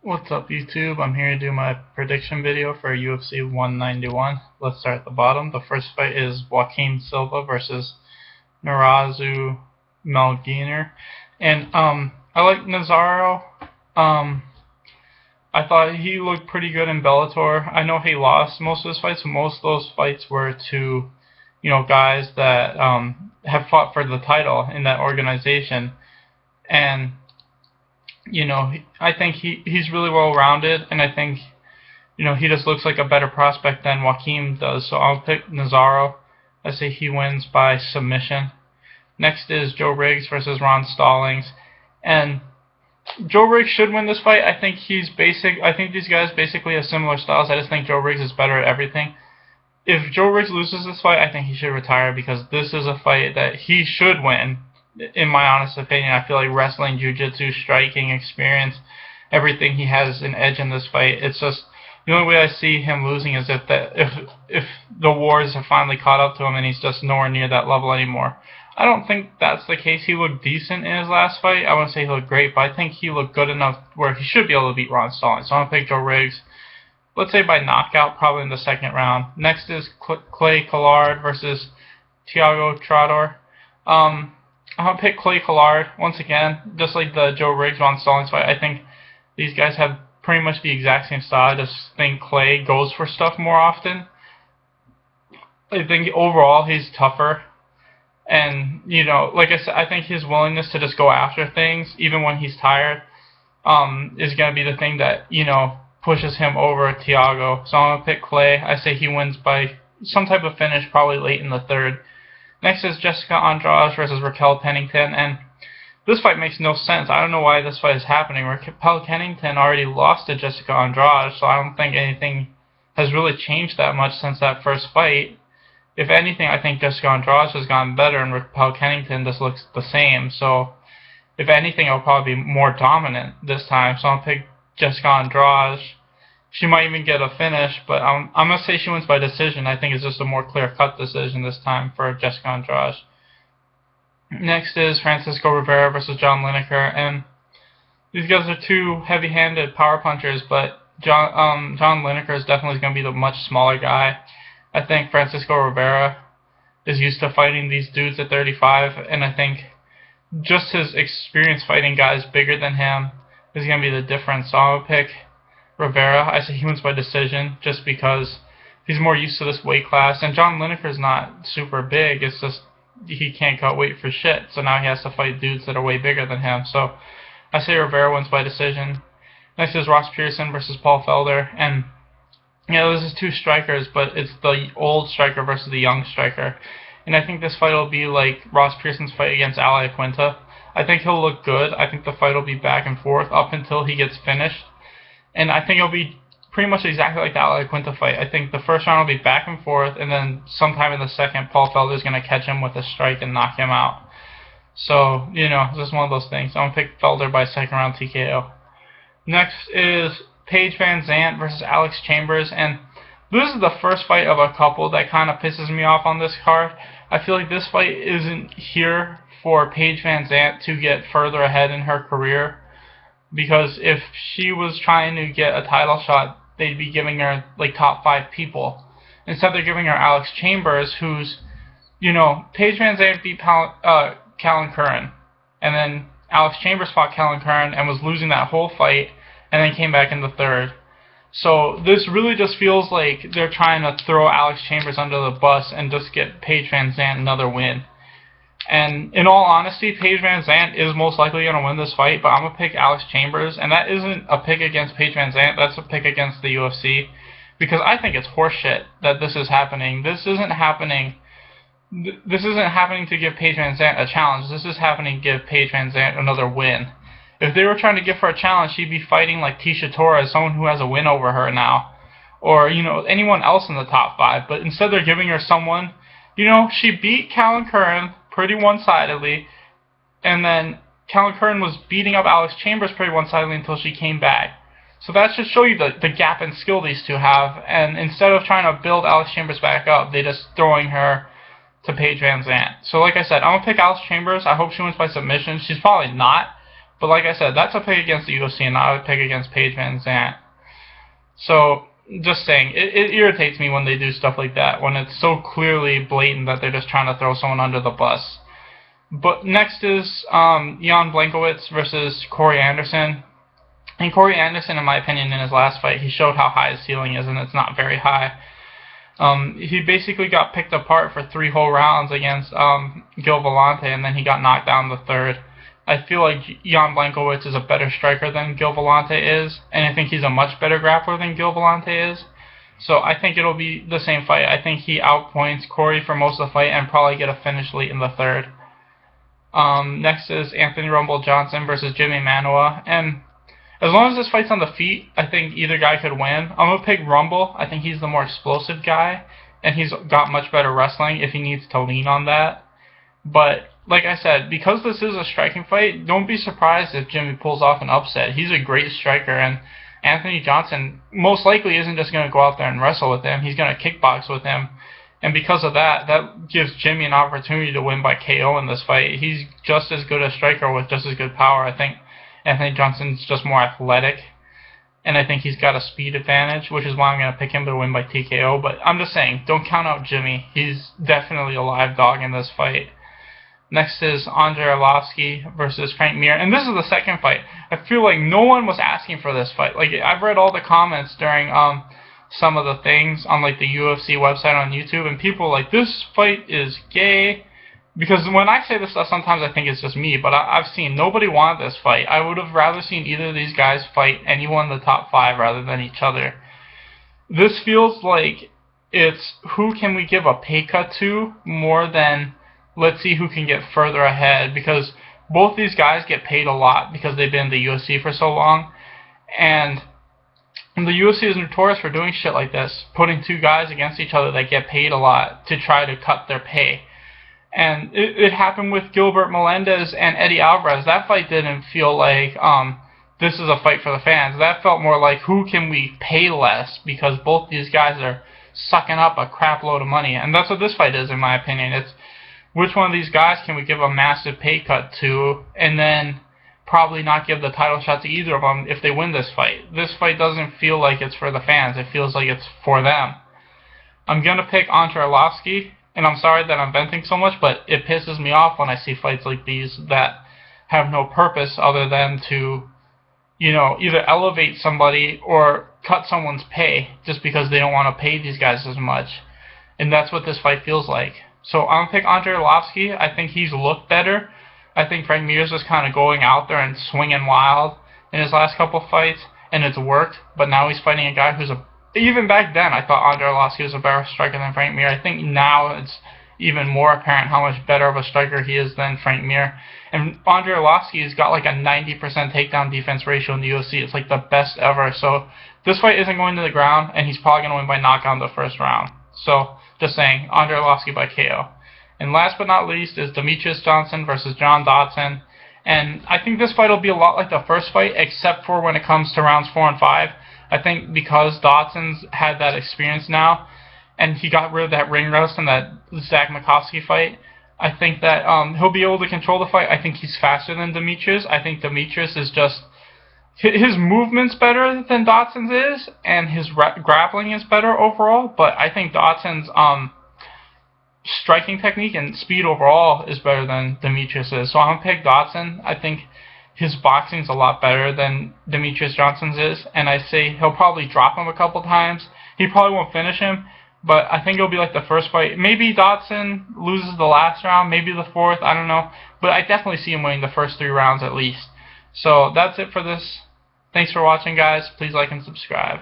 What's up YouTube? I'm here to do my prediction video for UFC 191. Let's start at the bottom. The first fight is Joaquin Silva versus Narazu Melginer. And I like Nazaro. I thought he looked pretty good in Bellator. I know he lost most of his fights, but most of those fights were to, guys that have fought for the title in that organization. And I think he's really well rounded, and I think he just looks like a better prospect than Joaquin does. So I'll pick Nazaro. I say he wins by submission. Next is Joe Riggs versus Ron Stallings, and Joe Riggs should win this fight. I think he's basic. I think these guys basically have similar styles. I just think Joe Riggs is better at everything. If Joe Riggs loses this fight, I think he should retire because this is a fight that he should win. In my honest opinion, I feel like wrestling, jiu-jitsu, striking, experience, everything, he has an edge in this fight. It's just the only way I see him losing is if the wars have finally caught up to him and he's just nowhere near that level anymore. I don't think that's the case. He looked decent in his last fight. I wouldn't say he looked great, but I think he looked good enough where he should be able to beat Ron Stallings. So I'm going to pick Joe Riggs. Let's say by knockout, probably in the second round. Next is Clay Collard versus Thiago Traidor. I'm going to pick Clay Collard once again, just like the Joe Riggs Ron Stallings fight. I think these guys have pretty much the exact same style. I just think Clay goes for stuff more often. I think overall he's tougher. And, like I said, I think his willingness to just go after things, even when he's tired, is going to be the thing that, pushes him over Thiago. So I'm going to pick Clay. I say he wins by some type of finish, probably late in the third. Next is Jessica Andrade versus Raquel Pennington, and this fight makes no sense. I don't know why this fight is happening. Raquel Pennington already lost to Jessica Andrade, so I don't think anything has really changed that much since that first fight. If anything, I think Jessica Andrade has gotten better, and Raquel Pennington just looks the same. So, if anything, it'll probably be more dominant this time. So I'll pick Jessica Andrade. She might even get a finish, but I'm going to say she wins by decision. I think it's just a more clear-cut decision this time for Jessica Andrade. Next is Francisco Rivera versus John Lineker, and these guys are two heavy-handed power punchers, but John Lineker is definitely going to be the much smaller guy. I think Francisco Rivera is used to fighting these dudes at 35, and I think just his experience fighting guys bigger than him is going to be the difference. So I'll pick Rivera. I say he wins by decision just because he's more used to this weight class, and John Lineker's not super big. It's just he can't cut weight for shit, so now he has to fight dudes that are way bigger than him. So I say Rivera wins by decision. Next is Ross Pearson versus Paul Felder, and this is two strikers, but it's the old striker versus the young striker, and I think this fight will be like Ross Pearson's fight against Al Iaquinta. I think he'll look good. I think the fight will be back and forth up until he gets finished. And I think it'll be pretty much exactly like the Al Iaquinta fight. I think the first round will be back and forth, and then sometime in the second, Paul Felder is going to catch him with a strike and knock him out. So, it's just one of those things. I'm going to pick Felder by second round TKO. Next is Paige Van Zant versus Alex Chambers, and this is the first fight of a couple that kind of pisses me off on this card. I feel like this fight isn't here for Paige Van Zant to get further ahead in her career. Because if she was trying to get a title shot, they'd be giving her like top 5 people. Instead, they're giving her Alex Chambers, who's, Paige Van Zant beat Callan Curran, and then Alex Chambers fought Callan Curran and was losing that whole fight, and then came back in the third. So this really just feels like they're trying to throw Alex Chambers under the bus and just get Paige Van Zant another win. And in all honesty, Paige Van Zant is most likely going to win this fight, but I'm going to pick Alex Chambers, and that isn't a pick against Paige Van Zant, that's a pick against the UFC, because I think it's horseshit that this is happening. This isn't happening to give Paige Van Zant a challenge. This is happening to give Paige Van Zant another win. If they were trying to give her a challenge, she'd be fighting like Tecia Torres, someone who has a win over her now, or, anyone else in the top 5, but instead they're giving her someone, she beat Callan Curran pretty one-sidedly, and then Callan Curran was beating up Alex Chambers pretty one-sidedly until she came back. So that should show you the gap in skill these two have, and instead of trying to build Alex Chambers back up, they're just throwing her to Paige Van Zant. So like I said, I'm going to pick Alex Chambers. I hope she wins by submission. She's probably not, But like I said, that's a pick against the UFC, and not a pick against Paige VanZant. So, just saying, it irritates me when they do stuff like that, when it's so clearly blatant that they're just trying to throw someone under the bus. But next is Jan Blachowicz versus Corey Anderson. And Corey Anderson, in my opinion, in his last fight, he showed how high his ceiling is, and it's not very high. He basically got picked apart for 3 whole rounds against Gil Villante, and then he got knocked down in the 3rd. I feel like Jan Blachowicz is a better striker than Gil Villante is, and I think he's a much better grappler than Gil Villante is. So I think it'll be the same fight. I think he outpoints Corey for most of the fight and probably get a finish late in the 3rd. Next is Anthony Rumble Johnson versus Jimmy Manuwa, and as long as this fight's on the feet, I think either guy could win. I'm going to pick Rumble. I think he's the more explosive guy, and he's got much better wrestling if he needs to lean on that. But, like I said, because this is a striking fight, don't be surprised if Jimmy pulls off an upset. He's a great striker, and Anthony Johnson most likely isn't just going to go out there and wrestle with him. He's going to kickbox with him. And because of that, that gives Jimmy an opportunity to win by KO in this fight. He's just as good a striker with just as good power. I think Anthony Johnson's just more athletic, and I think he's got a speed advantage, which is why I'm going to pick him to win by TKO. But I'm just saying, don't count out Jimmy. He's definitely a live dog in this fight. Next is Andrei Arlovski versus Frank Mir, and this is the second fight. I feel like no one was asking for this fight. Like, I've read all the comments during some of the things on like the UFC website on YouTube, and people are like, this fight is gay. Because when I say this stuff, sometimes I think it's just me, but I've seen nobody wanted this fight. I would have rather seen either of these guys fight anyone in the top 5 rather than each other. This feels like it's who can we give a pay cut to more than let's see who can get further ahead, because both these guys get paid a lot because they've been in the UFC for so long, and the UFC is notorious for doing shit like this, putting 2 guys against each other that get paid a lot to try to cut their pay. And it happened with Gilbert Melendez and Eddie Alvarez. That fight didn't feel like this is a fight for the fans. That felt more like who can we pay less, because both these guys are sucking up a crap load of money. And that's what this fight is, in my opinion. It's which one of these guys can we give a massive pay cut to, and then probably not give the title shot to either of them if they win this fight. This fight doesn't feel like it's for the fans. It feels like it's for them. I'm going to pick Andrei Arlovski. And I'm sorry that I'm venting so much, but it pisses me off when I see fights like these that have no purpose other than to, either elevate somebody or cut someone's pay just because they don't want to pay these guys as much. And that's what this fight feels like. So I'm going to pick Andrei Arlovski. I think he's looked better. I think Frank Mir's just kind of going out there and swinging wild in his last couple fights, and it's worked. But now he's fighting a guy who's even back then, I thought Andrei Arlovski was a better striker than Frank Mir. I think now it's even more apparent how much better of a striker he is than Frank Mir. And Andrei Arlovski has got like a 90% takedown defense ratio in the UFC. It's like the best ever. So this fight isn't going to the ground, and he's probably going to win by knockout in the first round. So just saying, Andrei Arlovski by KO. And last but not least is Demetrious Johnson versus John Dodson. And I think this fight will be a lot like the first fight, except for when it comes to rounds 4 and 5. I think because Dodson's had that experience now, and he got rid of that ring rust in that Zach Makowski fight, I think that he'll be able to control the fight. I think he's faster than Demetrious. I think Demetrious is just... his movement's better than Dodson's is, and his grappling is better overall, but I think Dodson's striking technique and speed overall is better than Demetrious's. So I'm going to pick Dodson. I think his boxing's a lot better than Demetrious Johnson's is, and I say he'll probably drop him a couple times. He probably won't finish him, but I think it'll be like the first fight. Maybe Dodson loses the last round, maybe the 4th, I don't know. But I definitely see him winning the first 3 rounds at least. So that's it for this. Thanks for watching, guys. Please like and subscribe.